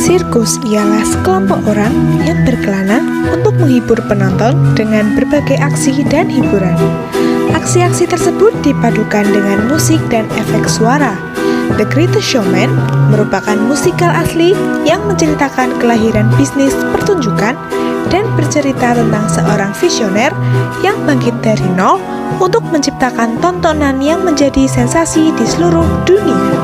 Sirkus ialah sekelompok orang yang berkelana untuk menghibur penonton dengan berbagai aksi dan hiburan. Aksi-aksi tersebut dipadukan dengan musik dan efek suara. The Greatest Showman merupakan musikal asli yang menceritakan kelahiran bisnis pertunjukan dan bercerita tentang seorang visioner yang bangkit dari nol untuk menciptakan tontonan yang menjadi sensasi di seluruh dunia.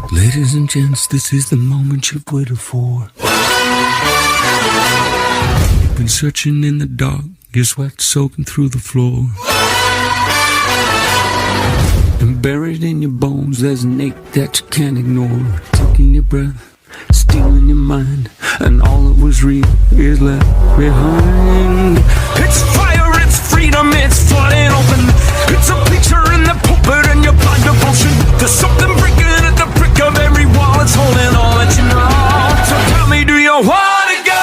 Ladies and gents, this is the moment you've waited for. You've been searching in the dark, your sweat soaking through the floor. And buried in your bones, there's an ache that you can't ignore. Taking your breath, stealing your mind, and all that was real is left behind. It's fire, it's freedom, it's flooding open. It's a picture in the pulpit and your blind devotion. There's something breaking at the brick of every wall. It's holding all that you know. So tell me, do you wanna go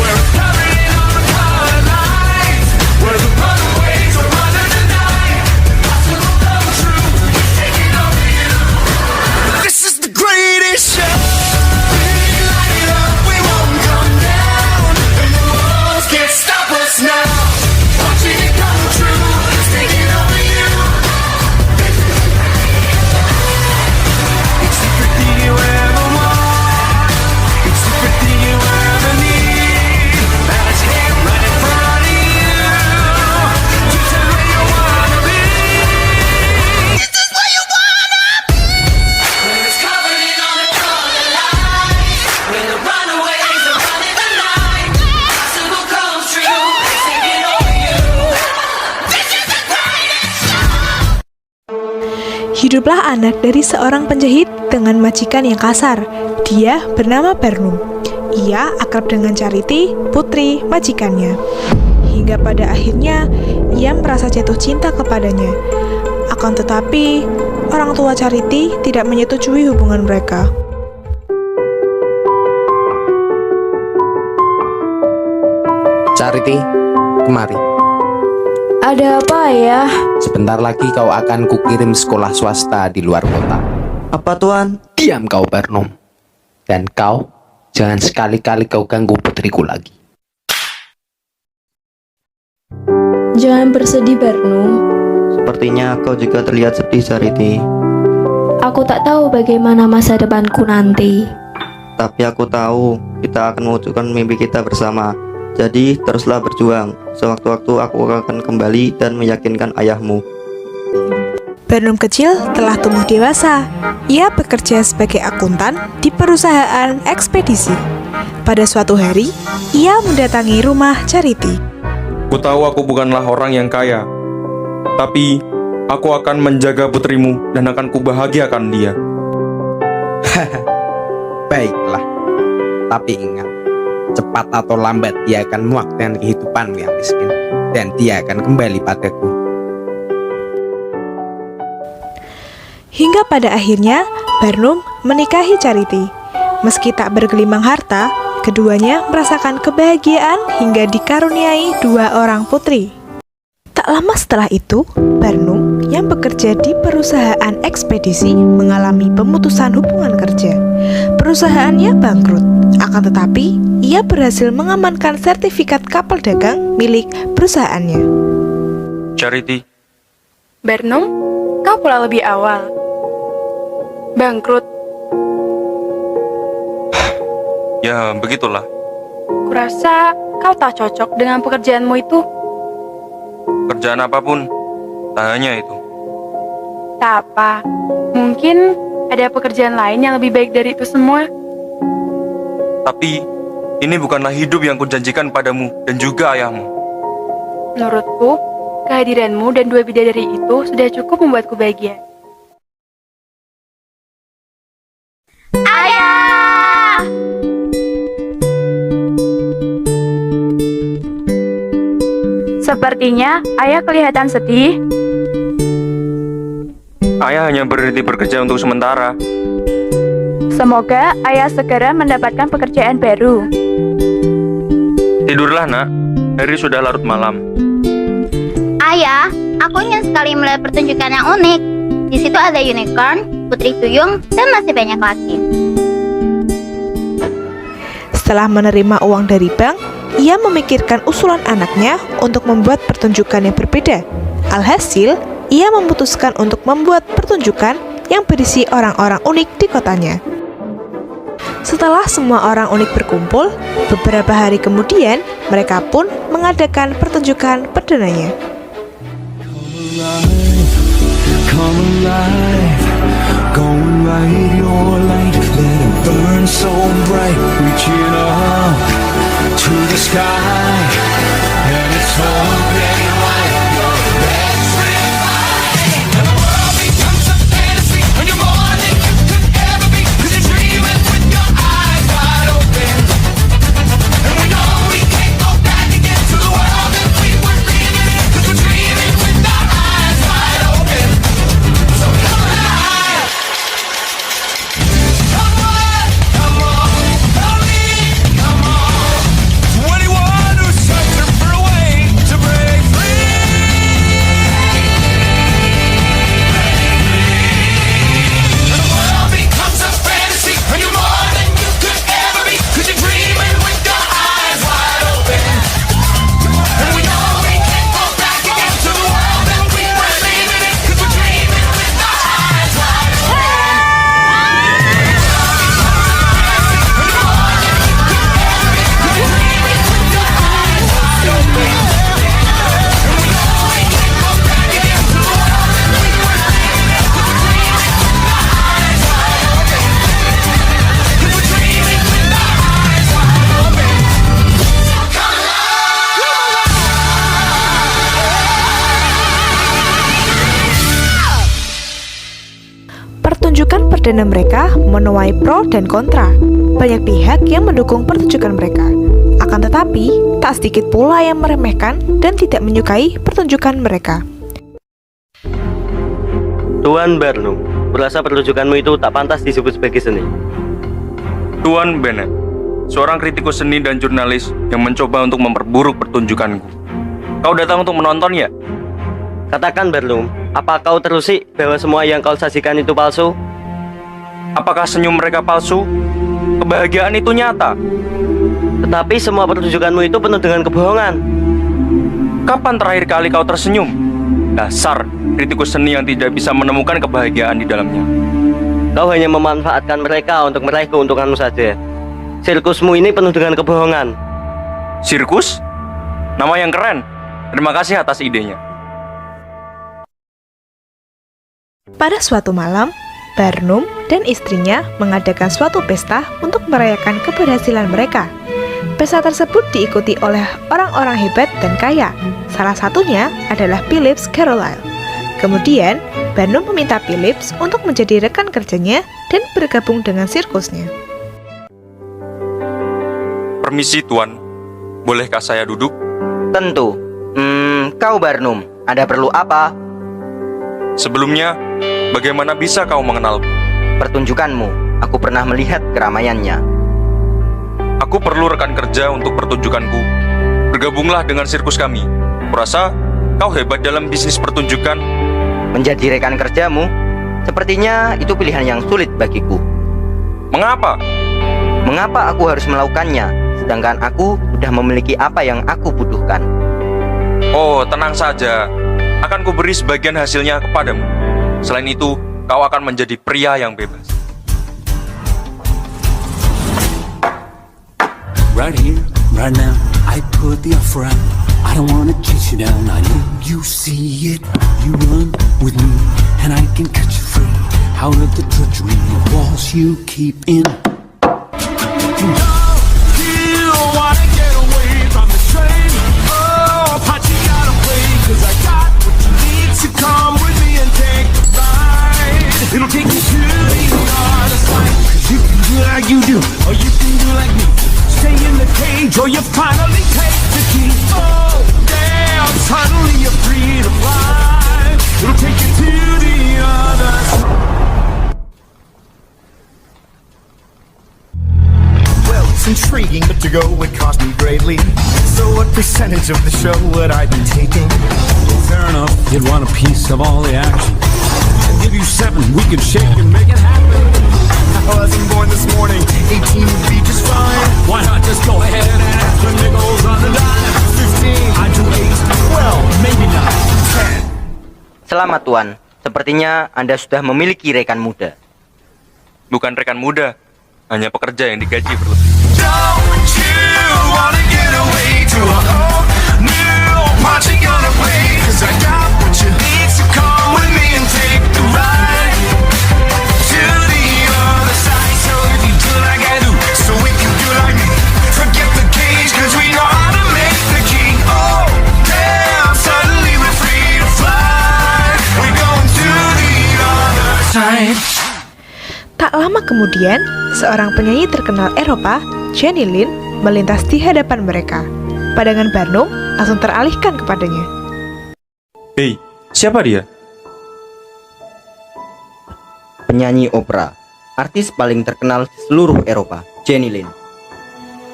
where it's covered in all the colored lights, where the runaways are running tonight? Possible come true, it's taking over you. This is the greatest show. We light it up, we won't come down, and the walls can't stop us now. Watching it come true, it's taking over you. It's everything you ever want, it's everything you ever need, and it's here right in front of you. This is where you wanna be. This is where you wanna be. Where it's covered in all the color lights, where the runaways are running the night. Possible comes true, it's taking over you. This is the greatest show. Hiduplah anak dari seorang penjahit dengan majikan yang kasar. Dia bernama Barnum. Ia akrab dengan Charity, putri majikannya. Hingga pada akhirnya, ia merasa jatuh cinta kepadanya. Akan tetapi, orang tua Charity tidak menyetujui hubungan mereka. Charity, kemari. Ada apa ya? Sebentar lagi kau akan kukirim sekolah swasta di luar kota. Apa tuan? Diam kau, Barnum. Dan kau, jangan sekali-kali kau ganggu putriku lagi. Jangan bersedih, Barnum. Sepertinya kau juga terlihat sedih, Charity. Aku tak tahu bagaimana masa depanku nanti. Tapi aku tahu kita akan mewujudkan mimpi kita bersama. Jadi teruslah berjuang. Sewaktu-waktu aku akan kembali dan meyakinkan ayahmu. Barnum kecil telah tumbuh dewasa. Ia bekerja sebagai akuntan di perusahaan ekspedisi. Pada suatu hari, ia mendatangi rumah Charity. Ku tahu aku bukanlah orang yang kaya, tapi aku akan menjaga putrimu dan akan kubahagiakan dia. Baiklah, tapi ingat, cepat atau lambat dia akan muak dengan kehidupanmu yang miskin, dan dia akan kembali padaku. Hingga pada akhirnya, Barnum menikahi Charity. Meski tak bergelimang harta, keduanya merasakan kebahagiaan hingga dikaruniai 2 orang putri. Tak lama setelah itu, Barnum yang bekerja di perusahaan ekspedisi mengalami pemutusan hubungan kerja. Perusahaannya bangkrut, akan tetapi ia berhasil mengamankan sertifikat kapal dagang milik perusahaannya. Charity, Barnum, kau pulang lebih awal. Bangkrut. ya begitulah. Kurasa kau tak cocok dengan pekerjaanmu itu. Kerjaan apapun, tak hanya itu. Tak apa, mungkin ada pekerjaan lain yang lebih baik dari itu semua. Tapi, ini bukanlah hidup yang kujanjikan padamu dan juga ayahmu. Menurutku, kehadiranmu dan 2 bidadari itu sudah cukup membuatku bahagia. Ayah! Sepertinya ayah kelihatan sedih. Ayah hanya berhenti bekerja untuk sementara. Semoga ayah segera mendapatkan pekerjaan baru. Tidurlah nak, hari sudah larut malam. Ayah, aku ingin sekali melihat pertunjukan yang unik. Di situ ada unicorn, putri duyung, dan masih banyak lagi. Setelah menerima uang dari bank, ia memikirkan usulan anaknya untuk membuat pertunjukan yang berbeda. Alhasil, ia memutuskan untuk membuat pertunjukan yang berisi orang-orang unik di kotanya. Setelah semua orang unik berkumpul, beberapa hari kemudian mereka pun mengadakan pertunjukan perdananya. Come alive, go and light your light, let it burn so bright, reaching up to the sky, and it's open wide, your best friend mine. And the world becomes a fantasy, and you're more than you could ever be, 'cause you're dreaming with your eyes wide open. And we know we can't go back again to the world that we were living in, 'cause we're dreaming with our eyes wide open. So come alive. Come on, come on, hurry, come on. To anyone who's searching for a way to break free. And the world becomes a fantasy, and you're more than you could ever be, 'cause you're dreaming with your eyes wide open. And we know we can't go back again to the world that we were living in, 'cause we're dreaming with our eyes wide open. Pertunjukan perdana mereka menuai pro dan kontra. Banyak pihak yang mendukung pertunjukan mereka. Akan tetapi, tak sedikit pula yang meremehkan dan tidak menyukai pertunjukan mereka. Tuan Barnum, merasa pertunjukanmu itu tak pantas disebut sebagai seni. Tuan Bennett, seorang kritikus seni dan jurnalis yang mencoba untuk memperburuk pertunjukanku. Kau datang untuk menonton ya? Katakan Barnum, apa kau terusik bahwa semua yang kau sajikan itu palsu? Apakah senyum mereka palsu? Kebahagiaan itu nyata. Tetapi semua pertunjukanmu itu penuh dengan kebohongan. Kapan terakhir kali kau tersenyum? Dasar kritikus seni yang tidak bisa menemukan kebahagiaan di dalamnya. Kau hanya memanfaatkan mereka untuk meraih keuntunganmu saja. Sirkusmu ini penuh dengan kebohongan. Sirkus? Nama yang keren. Terima kasih atas idenya. Pada suatu malam, Barnum dan istrinya mengadakan suatu pesta untuk merayakan keberhasilan mereka. Pesta tersebut diikuti oleh orang-orang hebat dan kaya. Salah satunya adalah Phillips Carlyle. Kemudian, Barnum meminta Phillips untuk menjadi rekan kerjanya dan bergabung dengan sirkusnya. Permisi Tuan, bolehkah saya duduk? Tentu. Kau Barnum, ada perlu apa? Sebelumnya, bagaimana bisa kau mengenalku? Pertunjukanmu, aku pernah melihat keramaiannya. Aku perlu rekan kerja untuk pertunjukanku. Bergabunglah dengan sirkus kami. Kurasa kau hebat dalam bisnis pertunjukan. Menjadi rekan kerjamu, sepertinya itu pilihan yang sulit bagiku. Mengapa? Mengapa aku harus melakukannya, sedangkan aku sudah memiliki apa yang aku butuhkan? Oh, tenang saja. Akan kuberi sebagian hasilnya kepadamu. Selain itu, kau akan menjadi pria yang bebas. Right here, right now, I put the offer out. I don't wanna chase you down. I know you see it. You run with me, and I can cut you free. Out of the treachery of walls you keep in. It'll take you to the other side. 'Cause you can do like you do, or you can do like me. Stay in the cage, or you finally take the key. Oh, damn, suddenly you're free to fly. It'll take you to the other side. Well, it's intriguing, but to go would cost me greatly. percentage of the show would I be taking? Fair enough, you'd want a piece of all the action. I'll give you 7, we can shake and make it happen. I wasn't born this morning, 18 would be just fine. Why not just go ahead and add the nickels on the dime? 15, I do 8, well, maybe not 10. Selamat Tuan, sepertinya Anda sudah memiliki rekan muda. Bukan rekan muda, hanya pekerja yang digaji berlebih. Don't you wanna get away to a whole new party gonna play? 'Cause I got what you need, so come with me and take the ride to the other side. So if you do like I do, so we can do like me. Forget the cage, 'cause we know how to make the king. Oh, damn, suddenly we're free to fly. We're going to the other side. Tak lama kemudian, seorang penyanyi terkenal Eropa, Jenny Lind, melintas di hadapan mereka. Pandangan Barnum langsung teralihkan kepadanya. Hei, siapa dia? Penyanyi opera, artis paling terkenal di seluruh Eropa, Jenny Lind.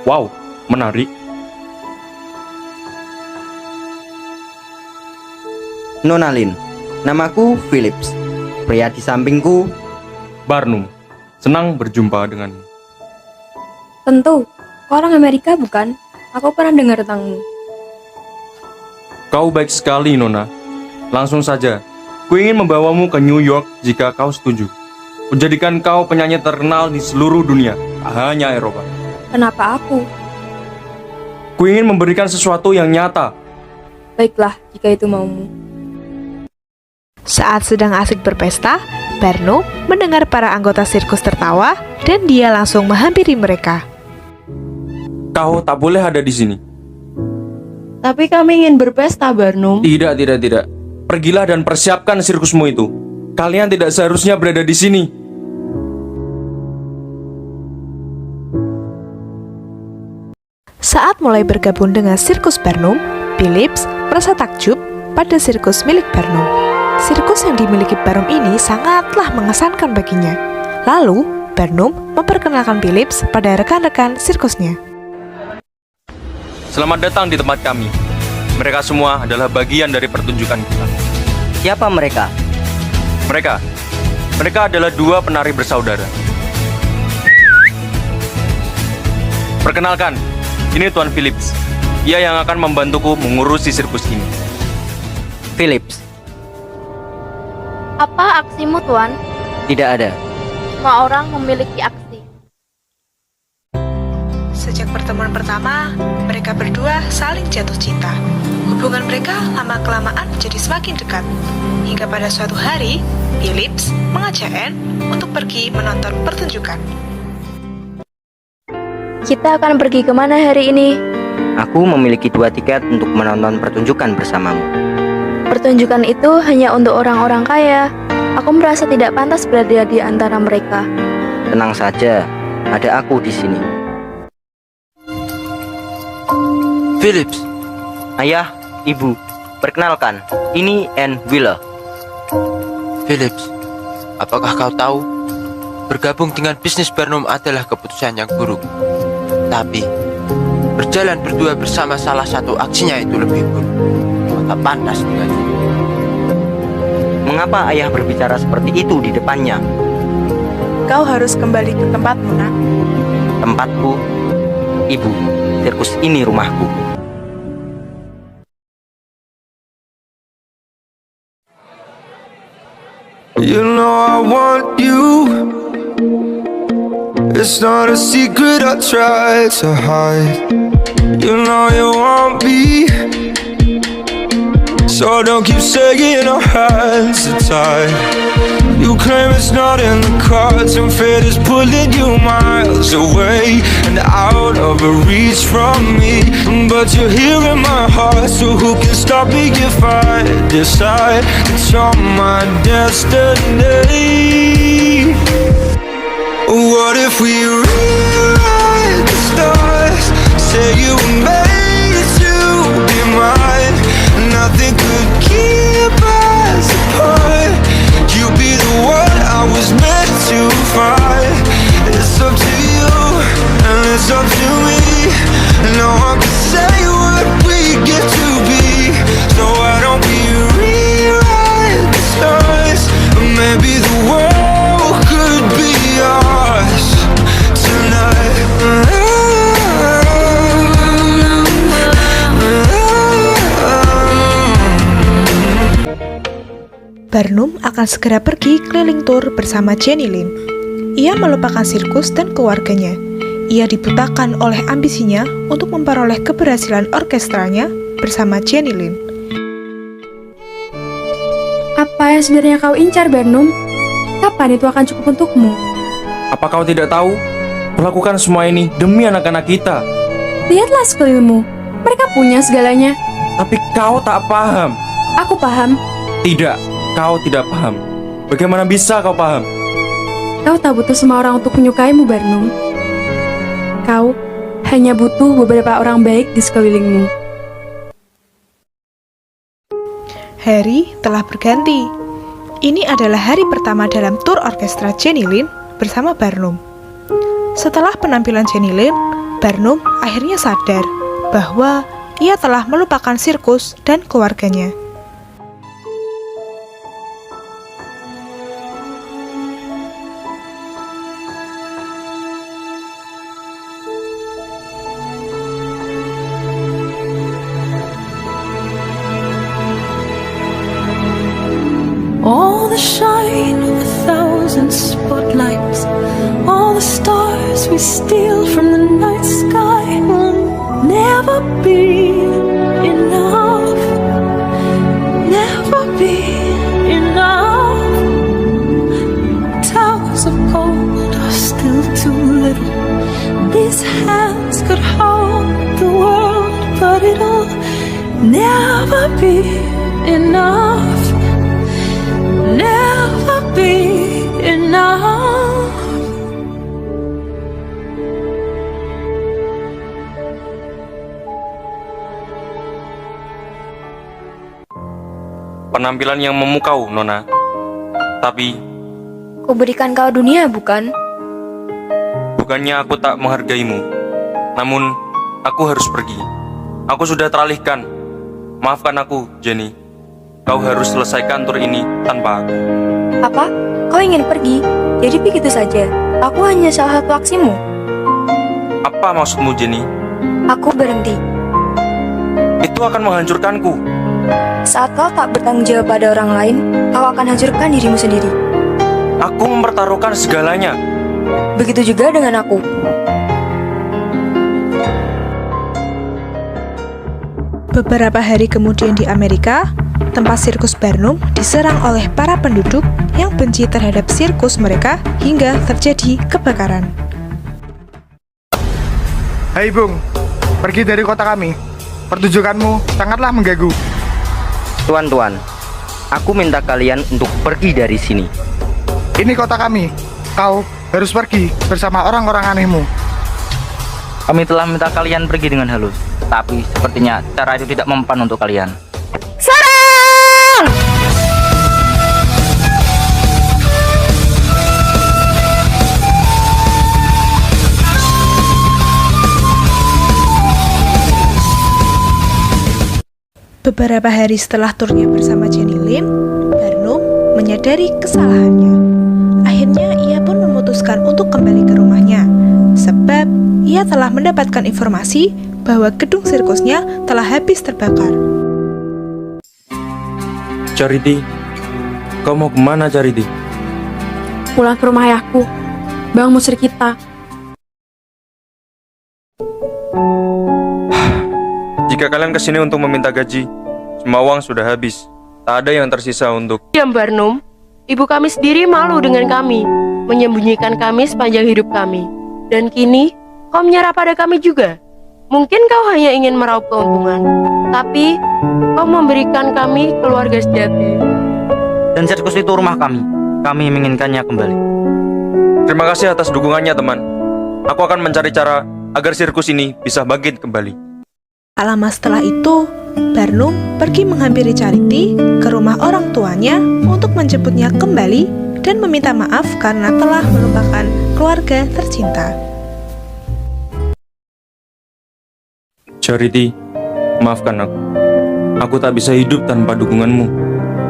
Wow, menarik. Nona Lind, namaku Philips. Pria di sampingku Barnum, senang berjumpa denganmu. Tentu, orang Amerika bukan? Aku pernah dengar tentangmu. Kau baik sekali, Nona. Langsung saja, ku ingin membawamu ke New York jika kau setuju. Menjadikan kau penyanyi terkenal di seluruh dunia, tak hanya Eropa. Kenapa aku? Ku ingin memberikan sesuatu yang nyata. Baiklah, jika itu maumu. Saat sedang asik berpesta, Barnum mendengar para anggota sirkus tertawa dan dia langsung menghampiri mereka. Kau tak boleh ada di sini. Tapi kami ingin berpesta, Barnum. Tidak. Pergilah dan persiapkan sirkusmu itu. Kalian tidak seharusnya berada di sini. Saat mulai bergabung dengan sirkus Barnum, Philips merasa takjub pada sirkus milik Barnum. Sirkus yang dimiliki Barnum ini sangatlah mengesankan baginya. Lalu, Barnum memperkenalkan Philips pada rekan-rekan sirkusnya. Selamat datang di tempat kami. Mereka semua adalah bagian dari pertunjukan kita. Siapa mereka? Mereka adalah 2 penari bersaudara. Perkenalkan, ini Tuan Philips. Ia yang akan membantuku mengurusi sirkus ini. Philips. Apa aksimu, Tuan? Tidak ada. Semua orang memiliki aksi. Sejak pertemuan pertama, mereka berdua saling jatuh cinta. Hubungan mereka lama-kelamaan jadi semakin dekat. Hingga pada suatu hari, Philips mengajak Anne untuk pergi menonton pertunjukan. Kita akan pergi kemana hari ini? Aku memiliki 2 tiket untuk menonton pertunjukan bersamamu. Pertunjukan itu hanya untuk orang-orang kaya. Aku merasa tidak pantas berada di antara mereka. Tenang saja, ada aku di sini. Philips. Ayah, Ibu, perkenalkan, ini Anne Wheeler. Philips, apakah kau tahu? Bergabung dengan bisnis Barnum adalah keputusan yang buruk. Tapi, berjalan berdua bersama salah satu aksinya itu lebih buruk. Kau tak pantas dengannya. Mengapa ayah berbicara seperti itu di depannya? Kau harus kembali ke tempatmu, nak. Tempatku? Ibu, sirkus ini rumahku. You know I want you. It's not a secret I try to hide. You know you want me, so don't keep saying our hands are tied. You claim it's not in the cards, and fate is pulling you miles away and out of reach from me. But you're here in my heart, so who can stop me if I decide that you're my destiny? What if we rewrite the stars? Say you were made to be mine. Nothing could keep us apart. You be the one I was meant to find. It's up to you and it's up to me. No one can say what we Barnum akan segera pergi keliling tur bersama Jenny Lin. Ia melupakan sirkus dan keluarganya. Ia dibutakan oleh ambisinya untuk memperoleh keberhasilan orkestranya bersama Jenny Lin. Apa yang sebenarnya kau incar, Barnum? Kapan itu akan cukup untukmu? Apa kau tidak tahu? Melakukan semua ini demi anak-anak kita. Lihatlah sekelilingmu. Mereka punya segalanya. Tapi kau tak paham. Aku paham. Tidak, kau tidak paham. Bagaimana bisa kau paham? Kau tak butuh semua orang untuk menyukaimu, Barnum. Kau hanya butuh beberapa orang baik di sekelilingmu. Hari telah berganti. Ini adalah hari pertama dalam tur orkestra Jenny Lin bersama Barnum. Setelah penampilan Jenny Lin, Barnum akhirnya sadar bahwa ia telah melupakan sirkus dan keluarganya. All the shine of 1,000 spotlights, all the stars we steal from the night sky will never be enough, never be enough. Towers of gold are still too little. These hands could hold the world, but it'll never be enough. Never be enough. Penampilan yang memukau, Nona. Tapi, Kuberikan kau dunia, bukan? bukannya aku tak menghargaimu. Namun, aku harus pergi. Aku sudah teralihkan. Maafkan aku, Jenny. Kau harus selesaikan tur ini tanpa aku. Apa? Kau ingin pergi? Jadi begitu saja. Aku hanya salah satu aksimu. Apa maksudmu, Jenny? Aku berhenti. Itu akan menghancurkanku. Saat kau tak bertanggung jawab pada orang lain, kau akan hancurkan dirimu sendiri. Aku mempertaruhkan segalanya. Begitu juga dengan aku. Beberapa hari kemudian di Amerika, tempat sirkus Barnum diserang oleh para penduduk yang benci terhadap sirkus mereka hingga terjadi kebakaran. Hai Bung, pergi dari kota kami. Pertunjukanmu sangatlah mengganggu. Tuan-tuan, aku minta kalian untuk pergi dari sini. Ini kota kami. Kau harus pergi bersama orang-orang anehmu. Kami telah minta kalian pergi dengan halus, tapi sepertinya cara itu tidak mempan untuk kalian. Beberapa hari setelah turnya bersama Jenny Lin, Barnum menyadari kesalahannya. Akhirnya ia pun memutuskan untuk kembali ke rumahnya, sebab ia telah mendapatkan informasi bahwa gedung sirkusnya telah habis terbakar. Charity, kau mau kemana, Charity? Pulang ke rumah ayahku, Bang Musri kita. Jika kalian kesini untuk meminta gaji, semua uang sudah habis. Tak ada yang tersisa untuk... Diam, Barnum. Ibu kami sendiri malu dengan kami, menyembunyikan kami sepanjang hidup kami. Dan kini, kau menyerah pada kami juga. Mungkin kau hanya ingin meraup keuntungan, tapi kau memberikan kami keluarga sejati. Dan sirkus itu rumah kami. Kami menginginkannya kembali. Terima kasih atas dukungannya, teman. Aku akan mencari cara agar sirkus ini bisa bangkit kembali. Tak lama setelah itu, Barnum pergi menghampiri Charity ke rumah orang tuanya untuk menjemputnya kembali dan meminta maaf karena telah melupakan keluarga tercinta. Charity, maafkan aku. Aku tak bisa hidup tanpa dukunganmu.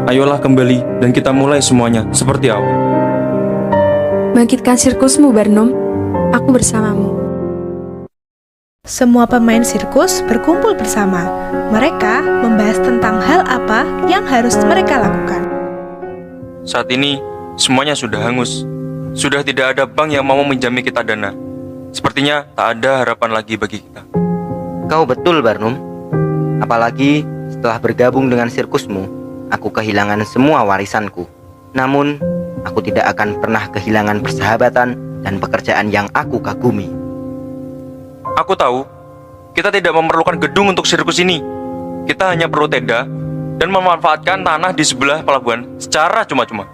Ayolah kembali dan kita mulai semuanya seperti awal. Bangkitkan sirkusmu, Barnum. Aku bersamamu. Semua pemain sirkus berkumpul bersama. Mereka membahas tentang hal apa yang harus mereka lakukan. Saat ini, semuanya sudah hangus. Sudah tidak ada bank yang mau meminjami kita dana. Sepertinya tak ada harapan lagi bagi kita. Kau betul, Barnum. Apalagi setelah bergabung dengan sirkusmu, aku kehilangan semua warisanku. Namun, aku tidak akan pernah kehilangan persahabatan dan pekerjaan yang aku kagumi. Aku tahu, kita tidak memerlukan gedung untuk sirkus ini. Kita hanya perlu tenda dan memanfaatkan tanah di sebelah pelabuhan secara cuma-cuma.